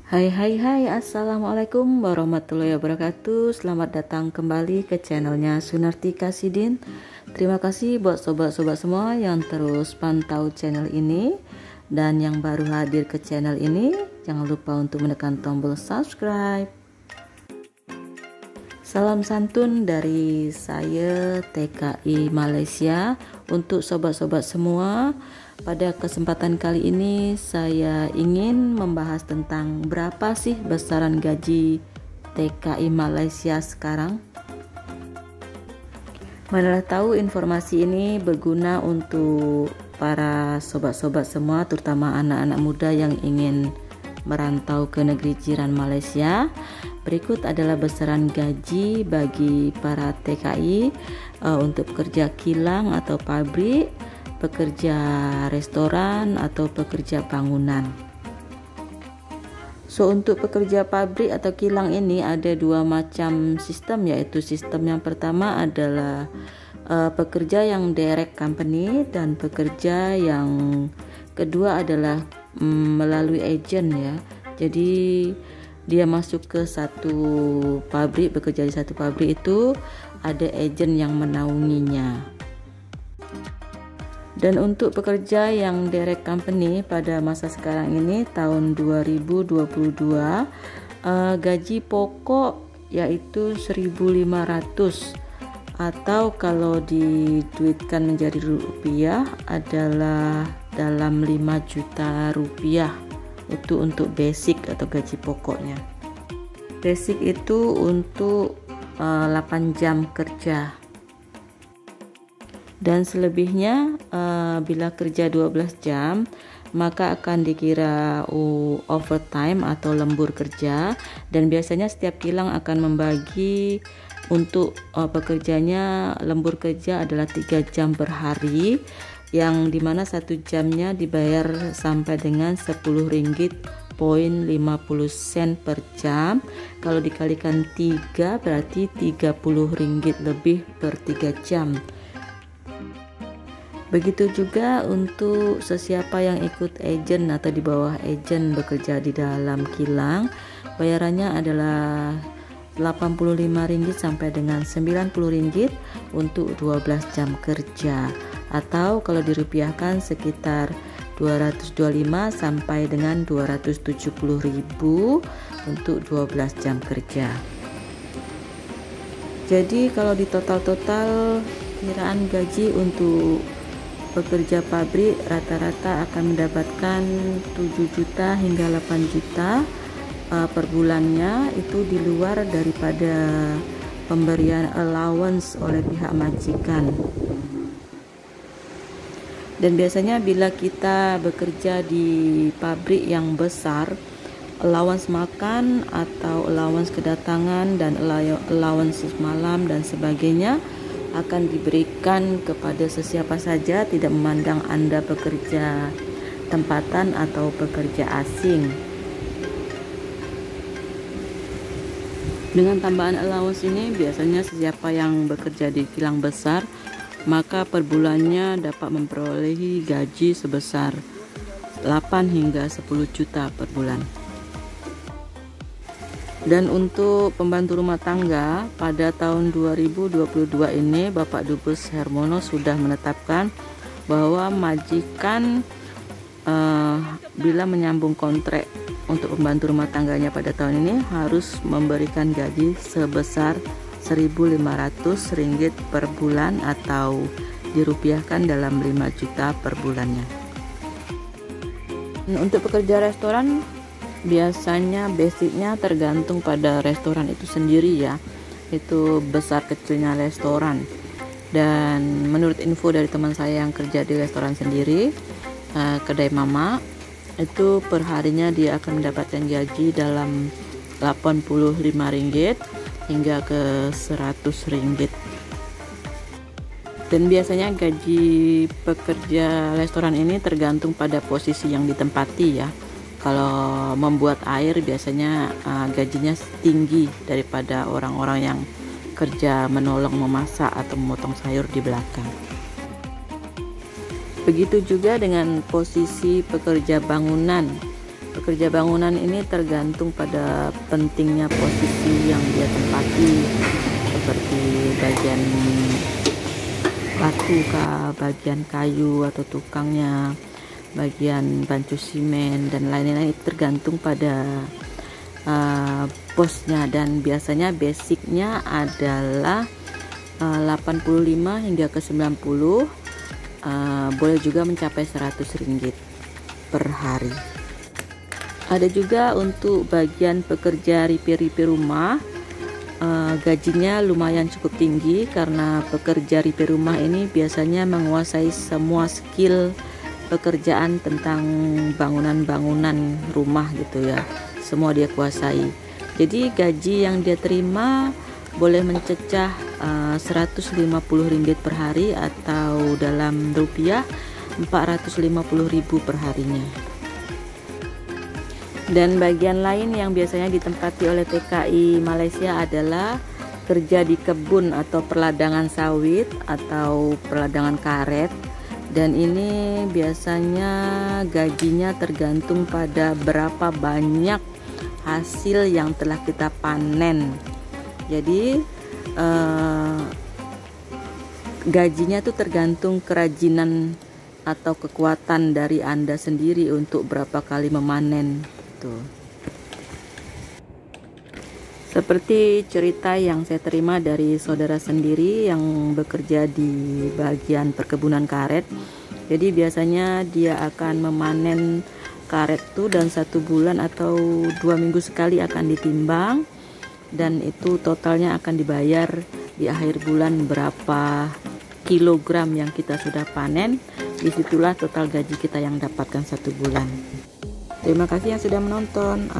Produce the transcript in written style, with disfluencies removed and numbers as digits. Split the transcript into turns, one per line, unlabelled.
Hai, assalamualaikum warahmatullahi wabarakatuh. Selamat datang kembali ke channelnya Sunartika Sidin. Terima kasih buat sobat-sobat semua yang terus pantau channel ini. Dan yang baru hadir ke channel ini, jangan lupa untuk menekan tombol subscribe. Salam santun dari saya TKI Malaysia untuk sobat-sobat semua. Pada kesempatan kali ini saya ingin membahas tentang berapa sih besaran gaji TKI Malaysia sekarang. Manalah tahu informasi ini berguna untuk para sobat-sobat semua, terutama anak-anak muda yang ingin merantau ke negeri jiran Malaysia. Berikut adalah besaran gaji bagi para TKI untuk pekerja kilang atau pabrik, pekerja restoran atau pekerja bangunan. Untuk pekerja pabrik atau kilang ini ada dua macam sistem, yaitu sistem yang pertama adalah pekerja yang direct company dan pekerja yang kedua adalah melalui agent ya. Jadi dia masuk ke satu pabrik, bekerja di satu pabrik itu ada agent yang menaunginya. Dan untuk pekerja yang direct company pada masa sekarang ini tahun 2022 gaji pokok yaitu 1.500 atau kalau diduitkan menjadi rupiah adalah dalam 5 juta rupiah itu untuk basic atau gaji pokoknya. Basic itu untuk 8 jam kerja. Dan selebihnya bila kerja 12 jam maka akan dikira overtime atau lembur kerja, dan biasanya setiap kilang akan membagi untuk pekerjanya lembur kerja adalah 3 jam per hari, yang dimana 1 jamnya dibayar sampai dengan 10 ringgit 50 sen per jam. Kalau dikalikan 3 berarti 30 ringgit lebih per 3 jam. Begitu juga untuk sesiapa yang ikut agent atau di bawah agent bekerja di dalam kilang, bayarannya adalah 85 ringgit sampai dengan 90 ringgit untuk 12 jam kerja, atau kalau dirupiahkan sekitar 225 sampai dengan 270 ribu untuk 12 jam kerja. Jadi kalau di total kiraan gaji untuk pekerja pabrik rata-rata akan mendapatkan 7 juta hingga 8 juta per bulannya, itu di luar daripada pemberian allowance oleh pihak majikan. Dan biasanya bila kita bekerja di pabrik yang besar, allowance makan atau allowance kedatangan dan allowance malam dan sebagainya akan diberikan kepada sesiapa saja, tidak memandang Anda pekerja tempatan atau pekerja asing. Dengan tambahan allowance ini biasanya sesiapa yang bekerja di kilang besar maka per bulannya dapat memperolehi gaji sebesar 8 hingga 10 juta per bulan. Dan untuk pembantu rumah tangga pada tahun 2022 ini Bapak Dubes Hermono sudah menetapkan bahwa majikan bila menyambung kontrak untuk pembantu rumah tangganya pada tahun ini harus memberikan gaji sebesar 1.500 ringgit per bulan atau dirupiahkan dalam 5 juta per bulannya. Untuk pekerja restoran biasanya basicnya tergantung pada restoran itu sendiri ya, itu besar kecilnya restoran. Dan menurut info dari teman saya yang kerja di restoran sendiri, kedai mama, itu per harinya dia akan mendapatkan gaji dalam 85 ringgit hingga ke 100 ringgit. Dan biasanya gaji pekerja restoran ini tergantung pada posisi yang ditempati ya. Kalau membuat air biasanya gajinya tinggi daripada orang-orang yang kerja menolong memasak atau memotong sayur di belakang. Begitu juga dengan posisi pekerja bangunan. Pekerja bangunan ini tergantung pada pentingnya posisi yang dia tempati, seperti bagian batu kah, bagian kayu atau tukangnya, bagian bancu semen dan lain-lain. Itu tergantung pada bosnya, dan biasanya basicnya adalah 85 hingga ke 90, boleh juga mencapai 100 ringgit per hari. Ada juga untuk bagian pekerja repair rumah, gajinya lumayan cukup tinggi karena pekerja repair rumah ini biasanya menguasai semua skill pekerjaan tentang bangunan-bangunan rumah gitu ya, semua dia kuasai. Jadi gaji yang dia terima boleh mencecah 150 ringgit per hari, atau dalam rupiah 450.000 per harinya. Dan bagian lain yang biasanya ditempati oleh TKI Malaysia adalah kerja di kebun atau perladangan sawit atau perladangan karet. Dan ini biasanya gajinya tergantung pada berapa banyak hasil yang telah kita panen. Jadi gajinya tuh tergantung kerajinan atau kekuatan dari Anda sendiri untuk berapa kali memanen. Seperti cerita yang saya terima dari saudara sendiri yang bekerja di bagian perkebunan karet. Jadi biasanya dia akan memanen karet tuh, dan 1 bulan atau 2 minggu sekali akan ditimbang, dan itu totalnya akan dibayar di akhir bulan berapa kilogram yang kita sudah panen. Disitulah total gaji kita yang dapatkan 1 bulan. Terima kasih yang sudah menonton.